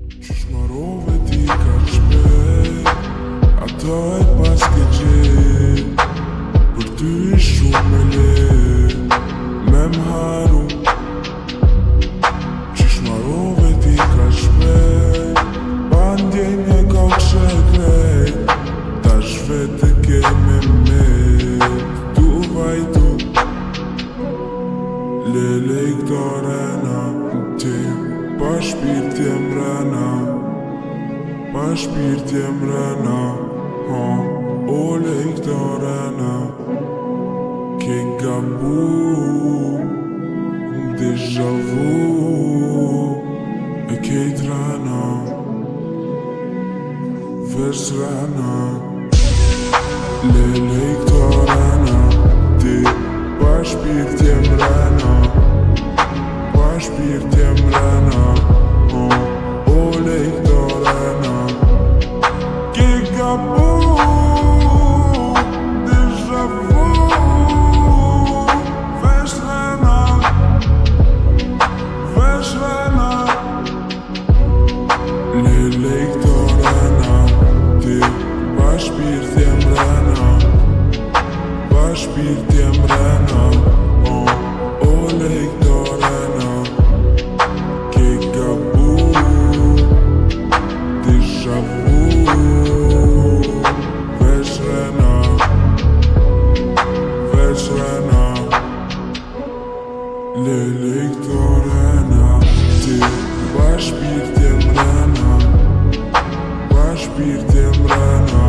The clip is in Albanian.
Qysh marrove ti ka shpejt, ato e pas ke gjet. Për ty ish shumë me let, me m'haru. Qysh marrove ti ka shpejt, pa ndjenje ka këshe krejt. Tash vete ke me met, tu vajtu. Lele I këto rena, ti pa shpirt jem rena, pa shpirt jem rena, ole I këto rena. Ke gabu, deja vu, e kejt rena, vers rena. Lele I këto rena, ti pa shpirt jem rena, pa shpirt jem rena, ole I këto rena. Ke gabu, deja vu, vers rena, vers rena. Lele I këto rena, ti pa shpirt jem rena, pa shpirt jem rena, ole I këto rena. Ke gabu, deja vu, vers rena, vers rena. Lele I këto rena, ti pa shpirt jem rena, pa shpirt jem rena.